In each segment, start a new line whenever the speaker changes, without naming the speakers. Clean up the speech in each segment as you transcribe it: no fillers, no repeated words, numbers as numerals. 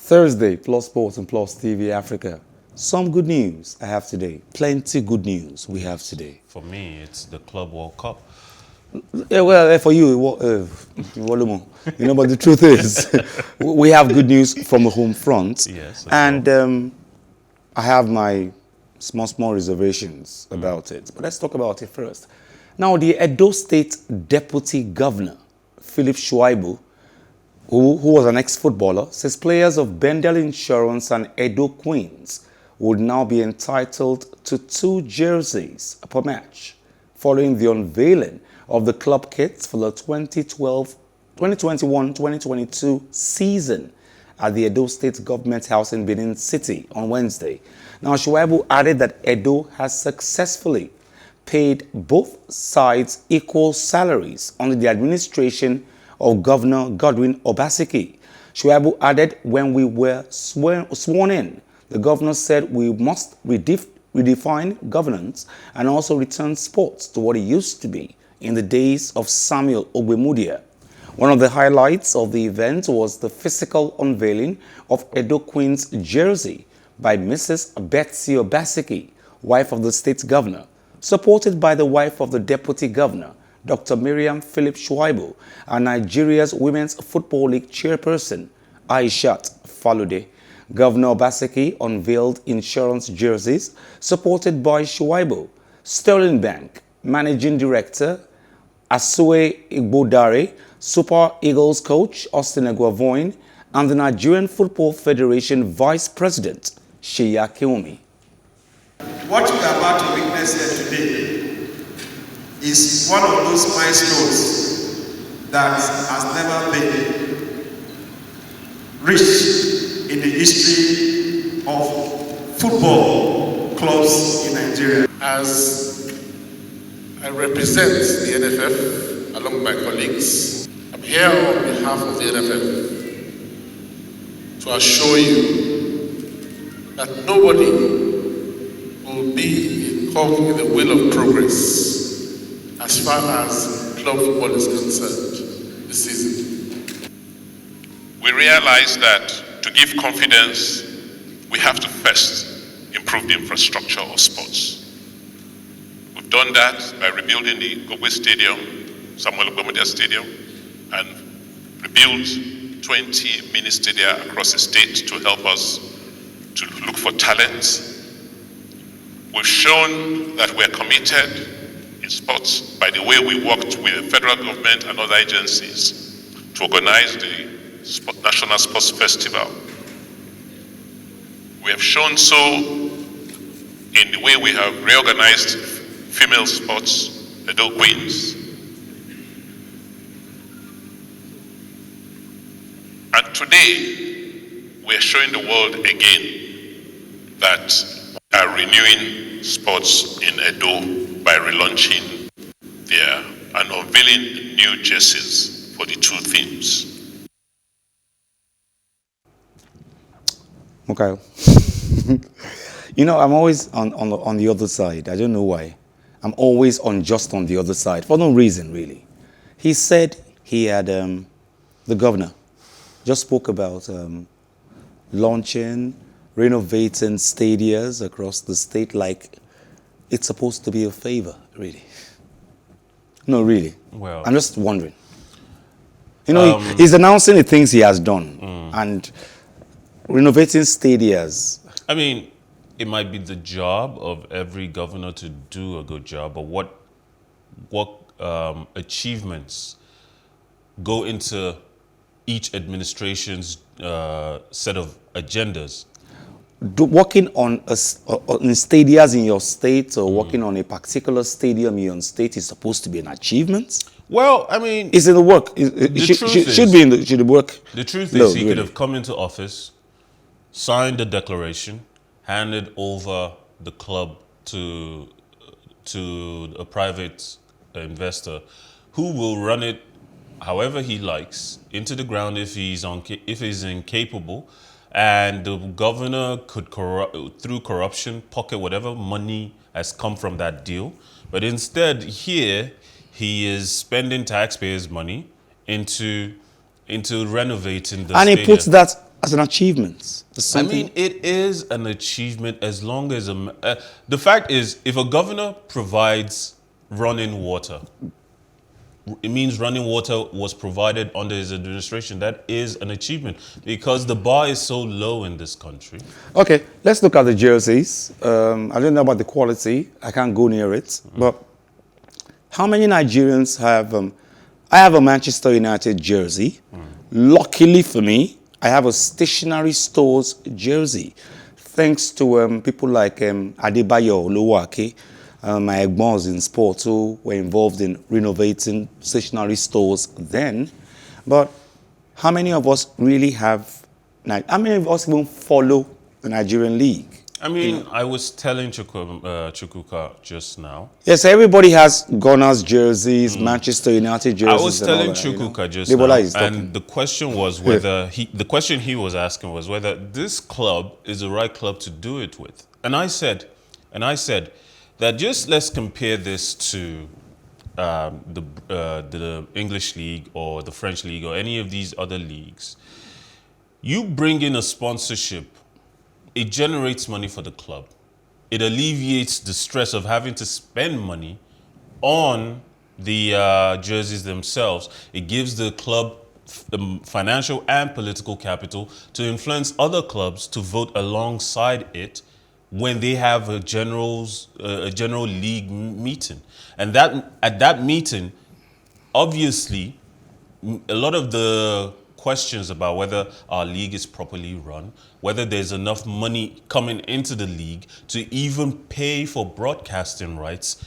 Thursday, Plus Sports and Plus TV Africa. Some good news I have today. Plenty good news we have today.
For me, it's the Club World Cup.
Yeah, well, for you, but the truth is, we have good news from the home front.
Yes.
And I have my small reservations about it. But let's talk about it first. Now, the Edo State Deputy Governor, Philip Shuaibu, who was an ex-footballer, says players of Bendel Insurance and Edo Queens would now be entitled to 2 jerseys per match, following the unveiling of the club kits for the 2021-2022 season at the Edo State Government House in Benin City on Wednesday. Now, Shuaibu added that Edo has successfully paid both sides equal salaries under the administration of Governor Godwin Obaseki. Shuaibu added, when we were sworn in, the governor said we must redefine governance and also return sports to what it used to be in the days of Samuel Ogbemudia. One of the highlights of the event was the physical unveiling of Edo Queen's jersey by Mrs. Betsy Obaseki, wife of the state governor, supported by the wife of the deputy governor, Dr. Miriam Philip Shuaibu, and Nigeria's Women's Football League chairperson, Aishat Falude. Governor Obaseki unveiled insurance jerseys supported by Shuaibu, Sterling Bank Managing Director Asue Igbodare, Super Eagles coach Austin Eguavoin, and the Nigerian Football Federation Vice President Sheya Kiwumi.
What we are about to witness here today is one of those milestones that has never been reached in the history of football clubs in Nigeria.
As I represent the NFF along with my colleagues, I'm here on behalf of the NFF to assure you that nobody will be caught in the wheel of progress as far as club football is concerned this season.
We realize that to give confidence, we have to first improve the infrastructure of sports. We've done that by rebuilding the Gogwe Stadium, Samuel Ogbemudia Stadium, and rebuilt 20 mini stadia across the state to help us to look for talent. We've shown that we're committed in sports by the way we worked with the federal government and other agencies to organize the National Sports Festival. We have shown so in the way we have reorganized female sports, Edo Queens. And today, we are showing the world again that we are renewing sports in Edo by relaunching and unveiling new jerseys for the 2 themes.
Okay. I'm always on the other side. I don't know why. I'm always just on the other side for no reason, really. He said he had, the governor just spoke about launching, renovating stadiums across the state like it's supposed to be a favor, really. No, really.
Well,
I'm just wondering. He's announcing the things he has done and renovating stadiums.
I mean, it might be the job of every governor to do a good job, but what achievements go into each administration's set of agendas?
Working on stadiums in your state or working on a particular stadium in your state is supposed to be an achievement?
Well, I mean,
it's in the work. Should be in the work.
The truth is, he could have come into office, signed the declaration, handed over the club to a private investor who will run it however he likes into the ground if he's incapable, and the governor could through corruption pocket whatever money has come from that deal. But instead here he is spending taxpayers' money into renovating the
and
stadium.
he puts that as an achievement. As
I
something-
mean, it is an achievement as long as the fact is, if a governor provides running water, it means running water was provided under his administration. That is an achievement because the bar is so low in this country.
Okay, let's look at the jerseys. I don't know about the quality. I can't go near it. But how many Nigerians have... I have a Manchester United jersey. Luckily for me, I have a stationery store's jersey. Thanks to people like Adebayo Oluwake, my egbons in sports who were involved in renovating stationery stores then. But how many of us really have... How many of us even follow the Nigerian league?
I mean, I was telling Chukwuka just now.
Yes, everybody has Gunners jerseys, Manchester United jerseys.
I was
and all
telling
that, you know.
Chukwuka just
Debola
now,
is talking.
and the question was whether the question he was asking was whether this club is the right club to do it with. And I said that just let's compare this to the English league or the French league or any of these other leagues. You bring in a sponsorship, it generates money for the club. It alleviates the stress of having to spend money on the jerseys themselves. It gives the club financial and political capital to influence other clubs to vote alongside it when they have a general league meeting. And that at that meeting, obviously, a lot of the questions about whether our league is properly run, whether there's enough money coming into the league to even pay for broadcasting rights,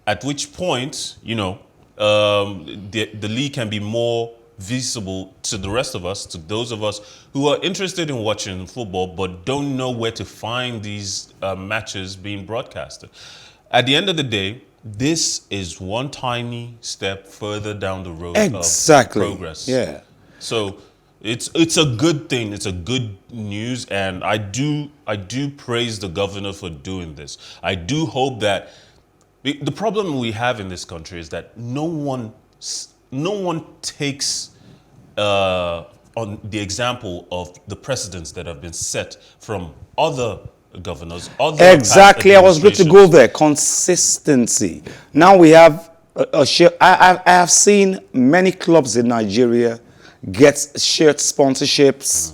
at which point, you know, the league can be more visible to the rest of us, to those of us who are interested in watching football but don't know where to find these matches being broadcasted. At the end of the day, this is one tiny step further down the road of progress.
Yeah.
So it's a good thing. It's a good news, and I do praise the governor for doing this. I do hope that the problem we have in this country is that no one takes on the example of the precedents that have been set from other governors.
Exactly, I was going to go there. Consistency. Now we have a share. I have seen many clubs in Nigeria get shirt sponsorships,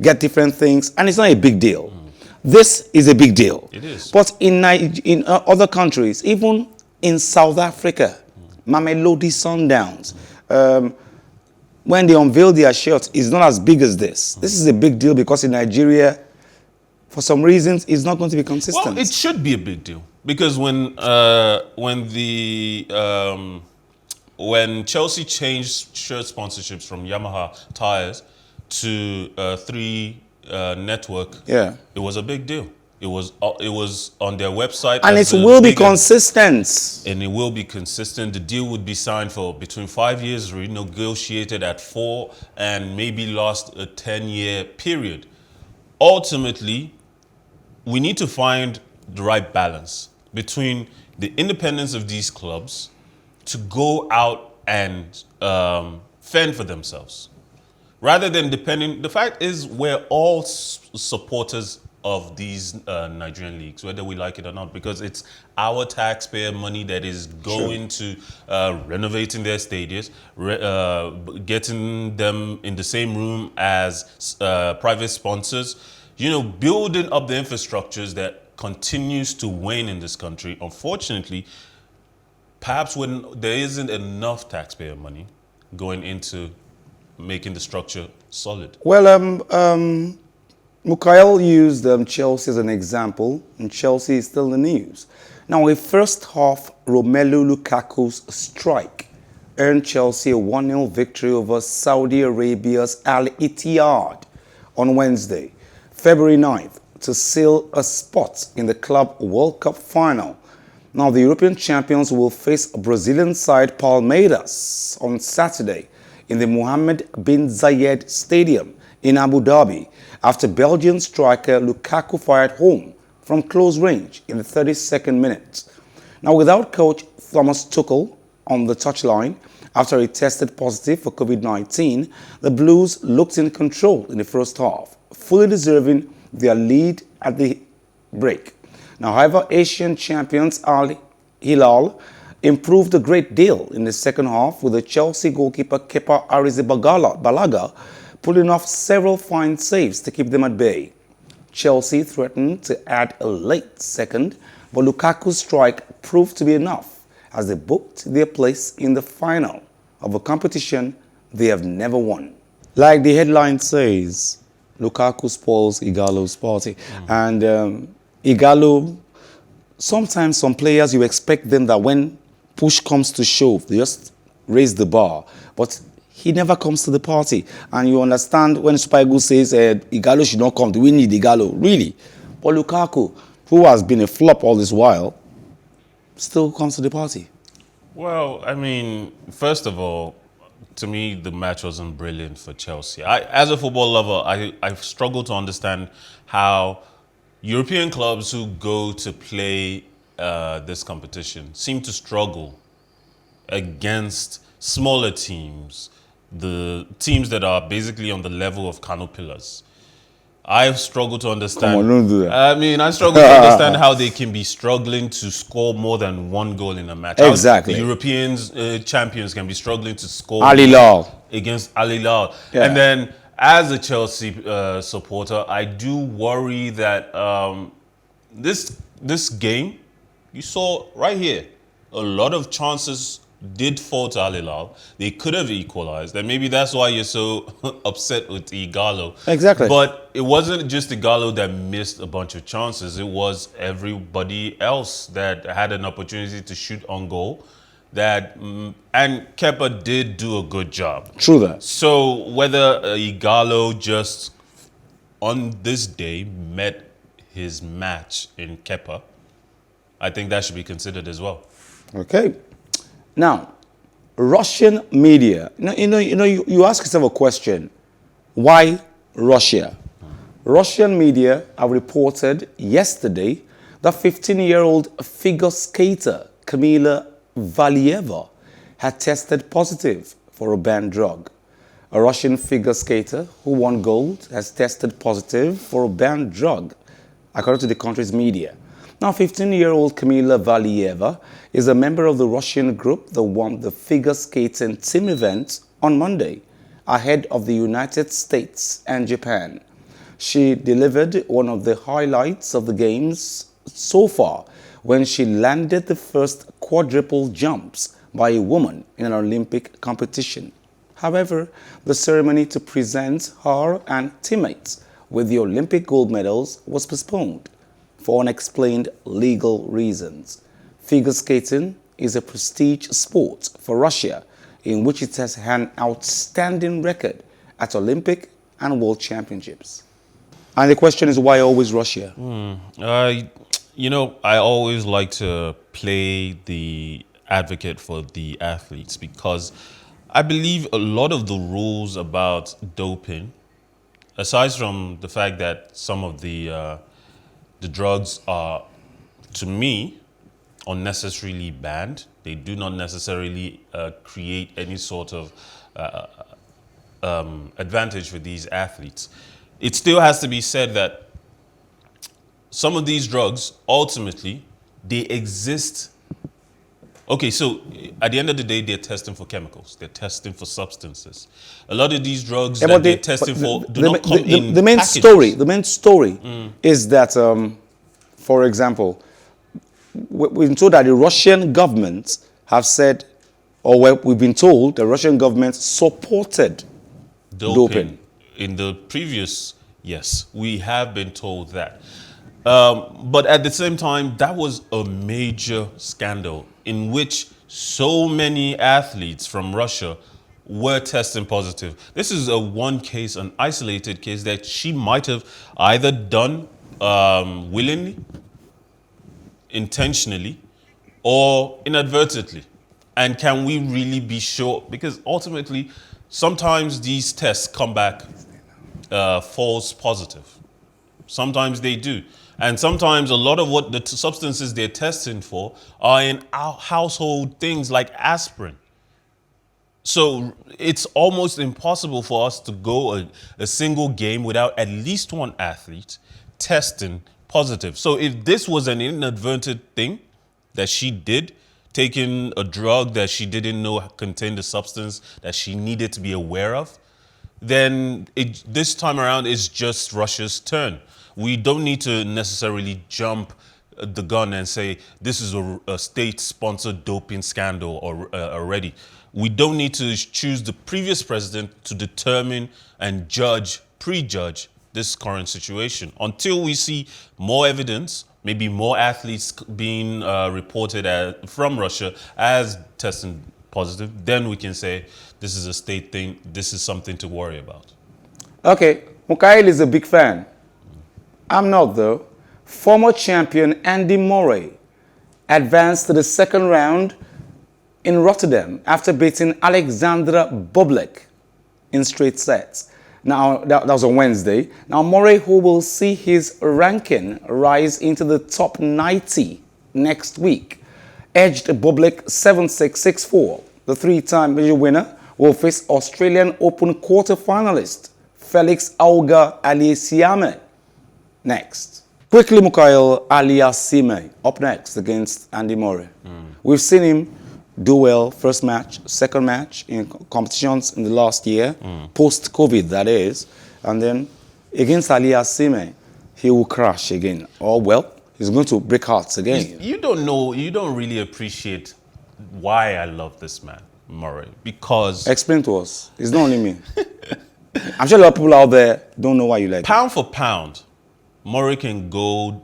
get different things, and it's not a big deal. This is a big deal.
It is.
But in other countries, even in South Africa, Mamelodi Sundowns, when they unveil their shirts, it's not as big as this. This is a big deal because in Nigeria, for some reasons, it's not going to be consistent.
Well, it should be a big deal because when Chelsea changed shirt sponsorships from Yamaha tires to 3 Network,
yeah,
it was a big deal. It was on their website,
and it will be consistent.
And it will be consistent. The deal would be signed for between 5 years, renegotiated at 4, and maybe last a 10-year period. Ultimately, we need to find the right balance between the independence of these clubs to go out and fend for themselves, rather than depending. The fact is, we're all supporters of these Nigerian leagues, whether we like it or not, because it's our taxpayer money that is going to renovating their stadiums, getting them in the same room as private sponsors, you know, building up the infrastructures that continues to wane in this country. Unfortunately, perhaps when there isn't enough taxpayer money going into making the structure solid.
Well, Mukael used Chelsea as an example, and Chelsea is still in the news. Now, a first half Romelu Lukaku's strike earned Chelsea a 1-0 victory over Saudi Arabia's Al Ittihad on Wednesday, February 9th, to seal a spot in the Club World Cup final. Now, the European champions will face Brazilian side Palmeiras on Saturday in the Mohammed bin Zayed Stadium in Abu Dhabi after Belgian striker Lukaku fired home from close range in the 32nd minute. Now, without coach Thomas Tuchel, on the touchline after he tested positive for COVID-19, the Blues looked in control in the first half, fully deserving their lead at the break. Now, however, Asian champions Ighalo improved a great deal in the second half, with the Chelsea goalkeeper Kepa Arrizabalaga pulling off several fine saves to keep them at bay. Chelsea threatened to add a late second, but Lukaku's strike proved to be enough as they booked their place in the final of a competition they have never won. Like the headline says, Lukaku spoils Ighalo's party. And Ighalo, sometimes some players, you expect them that when push comes to shove, they just raise the bar. But he never comes to the party. And you understand when Super Eagles says Ighalo should not come, do we need Ighalo? Really? But Lukaku, who has been a flop all this while, still comes to the party.
Well, I mean, first of all, to me, the match wasn't brilliant for Chelsea. As a football lover, I struggle to understand how European clubs who go to play this competition seem to struggle against smaller teams, the teams that are basically on the level of Pillars. I struggle to understand.
Come on, don't do that.
I mean, I struggle to understand how they can be struggling to score more than one goal in a match.
Exactly.
How the European champions can be struggling to score
Al Hilal
against Al Hilal.
Yeah.
And then, as a Chelsea supporter, I do worry that this game, you saw right here, a lot of chances did fall to Al Hilal. They could have equalized, and maybe that's why you're so upset with Ighalo.
Exactly.
But it wasn't just Ighalo that missed a bunch of chances. It was everybody else that had an opportunity to shoot on goal. And Kepa did do a good job.
True that.
So whether Ighalo just on this day met his match in Kepa, I think that should be considered as well.
Okay. Now, Russian media. You ask yourself a question. Why Russia? Russian media have reported yesterday that 15-year-old figure skater Kamila Valieva had tested positive for a banned drug. A Russian figure skater who won gold has tested positive for a banned drug, according to the country's media. Now, 15-year-old Kamila Valieva is a member of the Russian group that won the figure skating team event on Monday, ahead of the United States and Japan. She delivered one of the highlights of the games so far when she landed the first quadruple jumps by a woman in an Olympic competition. However, the ceremony to present her and teammates with the Olympic gold medals was postponed for unexplained legal reasons. Figure skating is a prestige sport for Russia, in which it has an outstanding record at Olympic and World Championships. And the question is, why always Russia?
I always like to play the advocate for the athletes because I believe a lot of the rules about doping, aside from the fact that some of the drugs are, to me, unnecessarily banned. They do not necessarily create any sort of advantage for these athletes. It still has to be said that some of these drugs, ultimately, they exist. Okay, so at the end of the day, they're testing for chemicals. They're testing for substances. A lot of these drugs that they're testing for do not come in
the main
packages.
The main story is that, for example, we've been told that the Russian government have said, or we've been told the Russian government supported doping.
In the previous, yes, we have been told that. But at the same time, that was a major scandal in which so many athletes from Russia were testing positive. This is an isolated case that she might have either done willingly, intentionally, or inadvertently. And can we really be sure? Because ultimately, sometimes these tests come back false positive. Sometimes they do. And sometimes a lot of what the substances they're testing for are in our household things like aspirin. So it's almost impossible for us to go a single game without at least one athlete testing positive. So if this was an inadvertent thing that she did, taking a drug that she didn't know contained a substance that she needed to be aware of, then this time around it's just Russia's turn. We don't need to necessarily jump the gun and say this is a state-sponsored doping scandal already. We don't need to choose the previous president to determine and prejudge this current situation. Until we see more evidence, maybe more athletes being reported from Russia as testing positive, then we can say this is a state thing, this is something to worry about.
Okay, Mukail is a big fan. I'm not though. Former champion Andy Murray advanced to the second round in Rotterdam after beating Alexandra Bublik in straight sets. Now, that was on Wednesday. Now, Murray, who will see his ranking rise into the top 90 next week, edged Bublik 7-6, 6-4. The three-time major winner will face Australian Open quarter-finalist Felix Auger-Aliassime next. Quickly, Mukail Aliassime up next against Andy Murray. We've seen him do well first match, second match in competitions in the last year, post-COVID that is, and then against Aliassime, he will crash again. Or well, he's going to break hearts again.
You don't really appreciate why I love this man, Murray, because...
Explain to us. It's not only me. I'm sure a lot of people out there don't know why you like him.
Pound for pound, Murray can go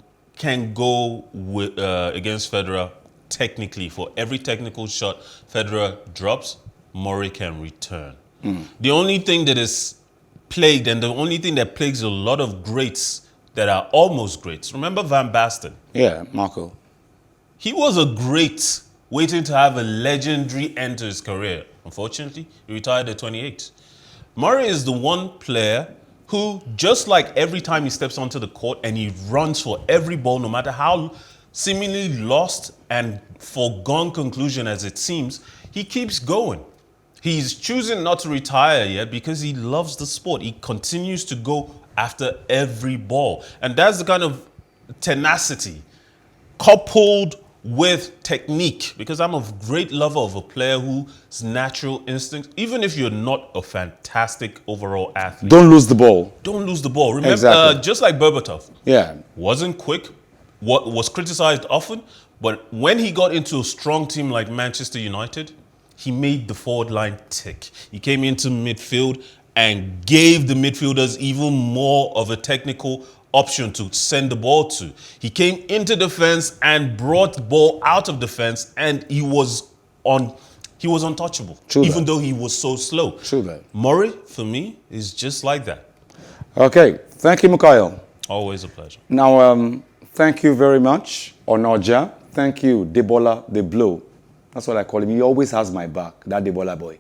with, against Federer technically. For every technical shot Federer drops, Murray can return. The only thing that is plagued, and the only thing that plagues a lot of greats that are almost greats, remember Van Basten?
Yeah, Marco.
He was a great waiting to have a legendary end to his career. Unfortunately, he retired at 28. Murray is the one player who, just like every time he steps onto the court and he runs for every ball, no matter how seemingly lost and foregone conclusion as it seems, he keeps going. He's choosing not to retire yet because he loves the sport. He continues to go after every ball. And that's the kind of tenacity coupled with technique, because I'm a great lover of a player whose natural instinct, even if you're not a fantastic overall athlete.
Don't lose the ball.
Don't lose the ball. Remember,
Exactly.
Just like Berbatov.
Yeah.
Wasn't quick, was criticized often, but when he got into a strong team like Manchester United, he made the forward line tick. He came into midfield and gave the midfielders even more of a technical option to send the ball to. He came into defense and brought the ball out of defense, and he was untouchable.
True
even
that.
though he was so slow.
True that.
Murray, for me, is just like that.
Okay. Thank you, Mukail.
Always a pleasure.
Now, thank you very much, Onoja. Thank you, Debola the Blow. That's what I call him. He always has my back, that Debola boy.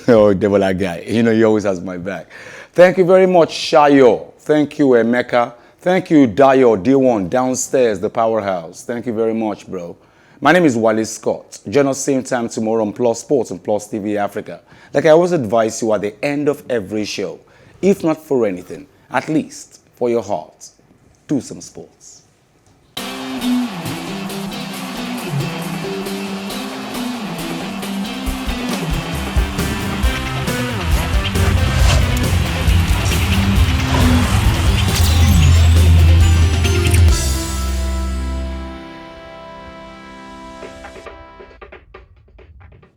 Or Debola guy. You know, he always has my back. Thank you very much, Shayo. Thank you, Emeka. Thank you, Dayo D1, downstairs, the powerhouse. Thank you very much, bro. My name is Wally Scott. Join us same time tomorrow on Plus Sports and Plus TV Africa. Like I always advise you at the end of every show, if not for anything, at least for your heart, do some sports.